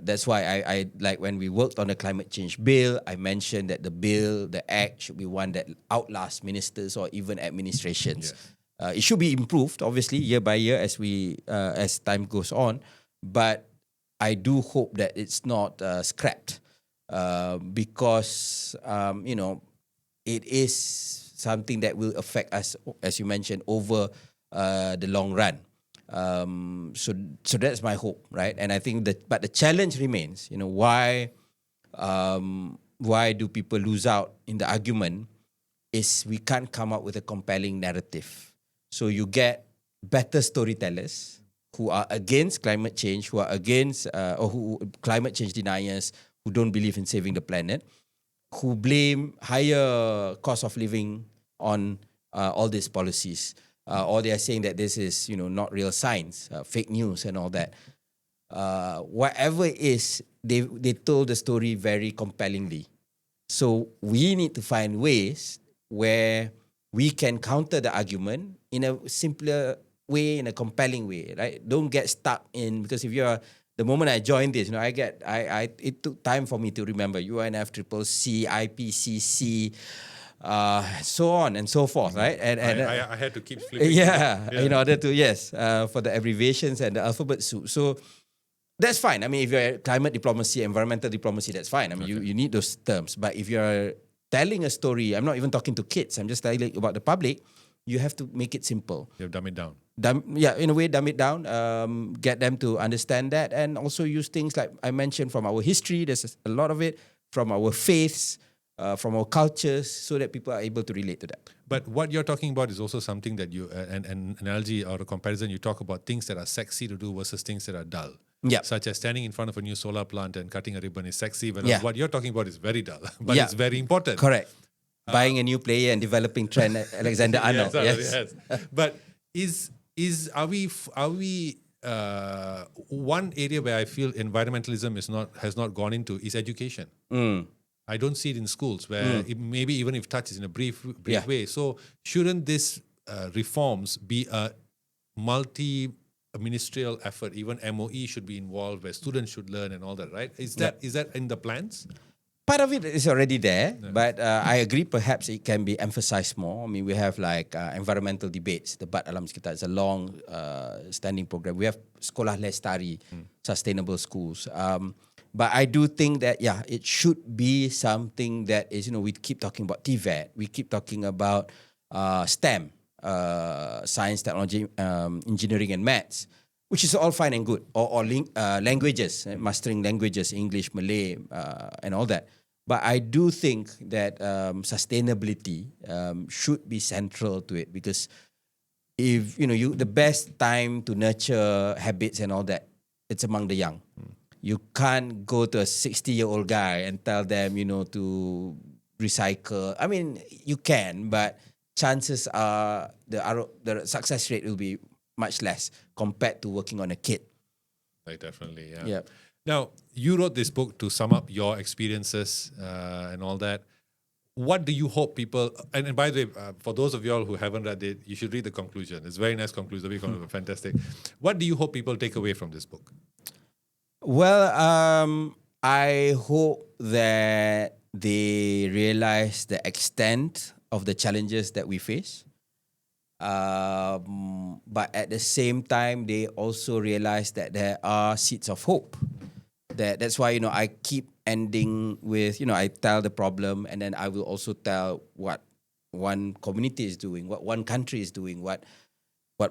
that's why I like when we worked on the climate change bill, I mentioned that the act should be one that outlasts ministers or even administrations. Yes. It should be improved, obviously, year by year as time goes on. But I do hope that it's not scrapped because it is something that will affect us, as you mentioned, over the long run. So that's my hope, right? And I think but the challenge remains. Why do people lose out in the argument? Is we can't come up with a compelling narrative. So you get better storytellers who are against climate change, who are against climate change deniers, who don't believe in saving the planet, who blame higher cost of living on all these policies, or they are saying that this is not real science, fake news and all that. Whatever it is, they told the story very compellingly. So we need to find ways where we can counter the argument in a simpler way, in a compelling way, right? Don't get stuck in, because if you're, the moment I joined this, it took time for me to remember UNFCCC, IPCC, so on and so forth, right? And I had to keep flipping. In order to, for the abbreviations and the alphabet soup. So that's fine. I mean, if you're climate diplomacy, environmental diplomacy, that's fine. I mean, you need those terms. But if you're telling a story, I'm not even talking to kids, I'm just telling about the public, you have to make it simple. You have dumb it down. In a way, dumb it down, get them to understand that, and also use things like I mentioned from our history, there's a lot of it, from our faiths, from our cultures, so that people are able to relate to that. But what you're talking about is also something that you, an analogy or a comparison, you talk about things that are sexy to do versus things that are dull. Yeah. Such as standing in front of a new solar plant and cutting a ribbon is sexy, but Yeah. what you're talking about is very dull, but it's very important. Correct. Buying a new player and developing Trent Alexander-Arnold. Yes. But are we one area where I feel environmentalism has not gone into is education. I don't see it in schools where maybe even if touches in a brief Yeah. way. So shouldn't this reforms be a multi-ministerial effort? Even MOE should be involved, where students should learn and all that, right? Is that in the plans? Part of it is already there, but I agree perhaps it can be emphasized more. I mean, we have like environmental debates, debat alam sekitar. It's a long standing program. We have Sekolah Lestari, sustainable schools. But I do think that, it should be something that is, we keep talking about TVET, we keep talking about STEM, science, technology, engineering and maths, which is all fine and good, or languages, mastering languages, English, Malay, and all that. But I do think that sustainability should be central to it, because if the best time to nurture habits and all that, it's among the young. You can't go to a 60-year-old guy and tell them, to recycle. I mean, you can, but chances are the success rate will be much less compared to working on a kid. Like definitely, yeah. Yeah. Now, you wrote this book to sum up your experiences and all that. What do you hope people, and by the way, for those of y'all who haven't read it, you should read the conclusion. It's a very nice conclusion, fantastic. What do you hope people take away from this book? Well, I hope that they realize the extent of the challenges that we face. But at the same time, they also realize that there are seeds of hope. That's why, I keep ending with, I tell the problem, and then I will also tell what one community is doing, what one country is doing, what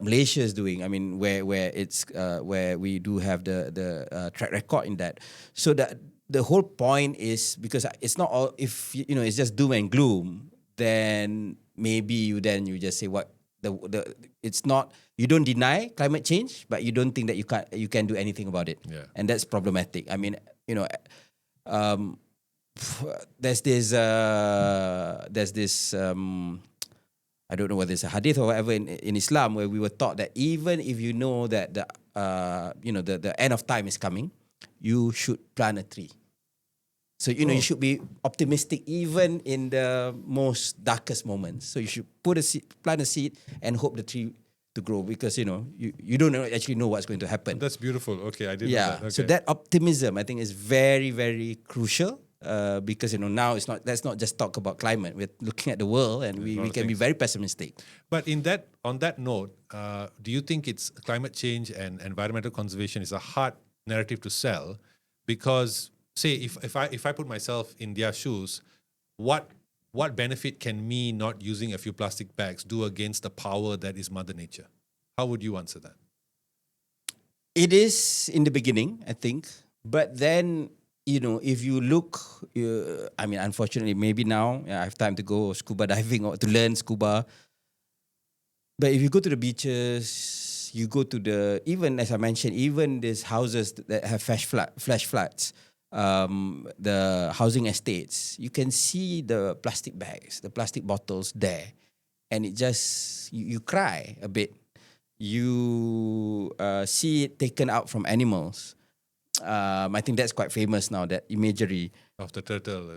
Malaysia is doing. I mean, where it's where we do have the track record in that. So that the whole point is, because it's not all, if it's just doom and gloom, then maybe you just say what it's not. You don't deny climate change, but you don't think that you can do anything about it. Yeah. And that's problematic. I mean, there's this I don't know whether it's a hadith or whatever in Islam, where we were taught that even if you know that the end of time is coming, you should plant a tree. So you should be optimistic even in the most darkest moments. So you should plant a seed and hope the tree to grow, because you don't actually know what's going to happen. That's beautiful. Okay, I didn't know that. Okay. So that optimism, I think, is very, very crucial. Because now let's not just talk about climate. We're looking at the world, and we can be very pessimistic. But on that note, do you think it's climate change and environmental conservation is a hard narrative to sell? Because say if I put myself in their shoes, what benefit can me not using a few plastic bags do against the power that is Mother Nature? How would you answer that? It is in the beginning, I think, but then. If you look, I mean, unfortunately, maybe now I have time to go scuba diving or to learn scuba. But if you go to the beaches, you go to even as I mentioned, even these houses that have flash floods, the housing estates, you can see the plastic bags, the plastic bottles there. And it just, you cry a bit. You see it taken out from animals. I think that's quite famous now, that imagery of the turtle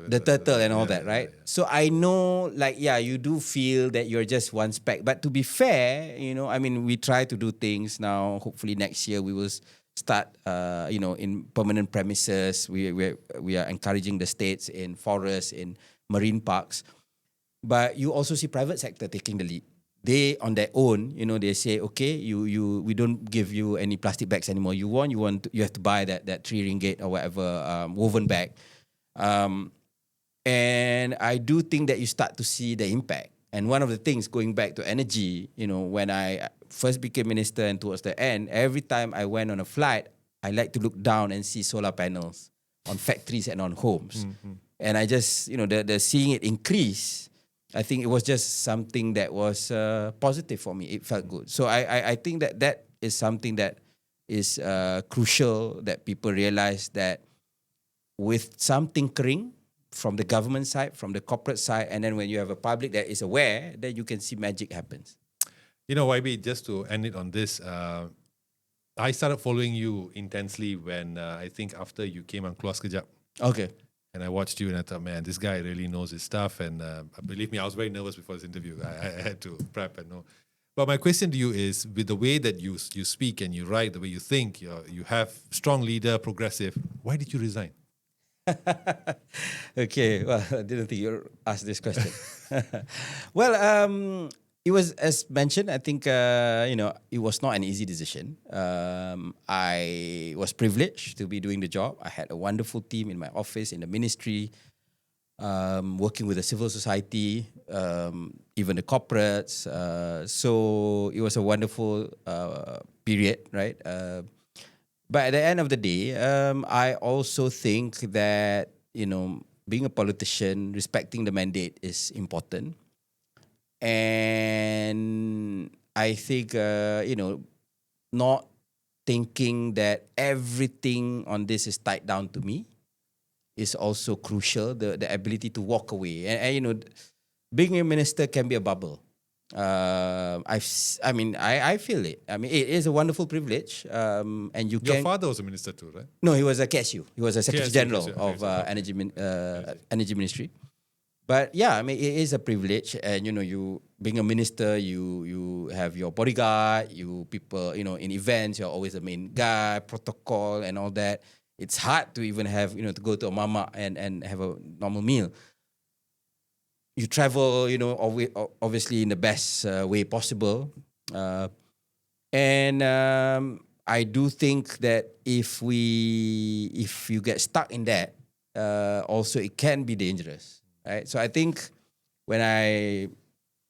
and all that, right? Yeah. So I know, you do feel that you're just one speck. But to be fair, I mean, we try to do things now. Hopefully next year we will start, in permanent premises. We are encouraging the states in forests, in marine parks. But you also see private sector taking the lead. They on their own, they say, okay, we don't give you any plastic bags anymore. You have to buy that 3 ringgit or whatever woven bag. And I do think that you start to see the impact. And one of the things, going back to energy, when I first became minister and towards the end, every time I went on a flight, I like to look down and see solar panels on factories and on homes. Mm-hmm. And I just, the seeing it increase, I think it was just something that was positive for me. It felt good. So I think that is something that is crucial, that people realize that with some tinkering from the government side, from the corporate side, and then when you have a public that is aware, then you can see magic happens. YB, just to end it on this, I started following you intensely when I think after you came on Keluar Sekejap. Okay. And I watched you and I thought, man, this guy really knows his stuff. And believe me, I was very nervous before this interview. I had to prep and know. But my question to you is, with the way that you speak and you write, the way you think, you have strong leader, progressive, why did you resign? Okay, well, I didn't think you asked this question. Well, it was, as mentioned, I think, it was not an easy decision. I was privileged to be doing the job. I had a wonderful team in my office, in the ministry, working with the civil society, even the corporates. So it was a wonderful period, right? But at the end of the day, I also think that, being a politician, respecting the mandate is important. And I think, not thinking that everything on this is tied down to me is also crucial. The ability to walk away. And being a minister can be a bubble. I feel it. I mean, it is a wonderful privilege. And you Your can. father was a minister too, right? No, he was a KSU. He was a Secretary KSU, General KSU, of okay. Energy Ministry. But yeah, I mean, it is a privilege, and you being a minister, you have your bodyguard, you people, in events, you're always the main guy, protocol and all that. It's hard to even have, to go to a mama and have a normal meal. You travel, obviously in the best way possible. And I do think that if you get stuck in that, also it can be dangerous, right? So I think when I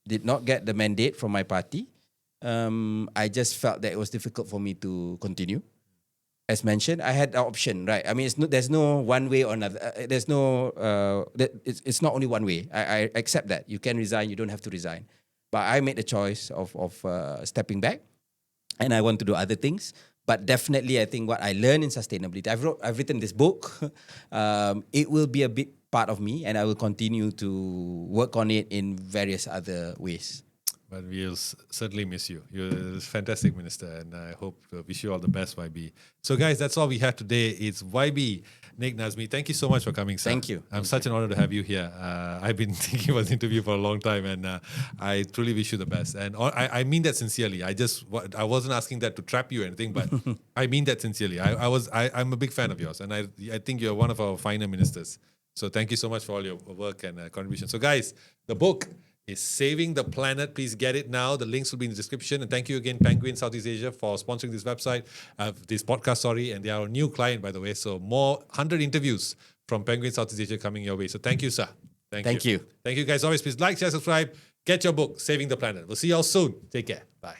did not get the mandate from my party, I just felt that it was difficult for me to continue. As mentioned, I had the option, right? I mean, there's no one way or another. There's no, it's not only one way. I accept that. You can resign, you don't have to resign. But I made the choice of stepping back, and I want to do other things. But definitely, I think what I learned in sustainability, I've written this book. It will be a big part of me, and I will continue to work on it in various other ways. But we'll certainly miss you. You're a fantastic minister, and I hope wish you all the best, YB. So, guys, that's all we have today. It's YB Nik Nazmi. Thank you so much for coming, sir. Thank you. I'm such an honor to have you here. I've been thinking about the interview for a long time, and I truly wish you the best. And I mean that sincerely. I wasn't asking that to trap you or anything, but I mean that sincerely. I'm a big fan of yours, and I think you're one of our finer ministers. So, thank you so much for all your work and contribution. So, guys, the book is Saving the Planet. Please get it now. The links will be in the description. And thank you again, Penguin Southeast Asia, for sponsoring this this podcast, and they are a new client, by the way. So more 100 interviews from Penguin Southeast Asia coming your way. So thank you, sir. Thank you. Thank you, guys. Always please like, share, subscribe. Get your book, Saving the Planet. We'll see you all soon. Take care. Bye.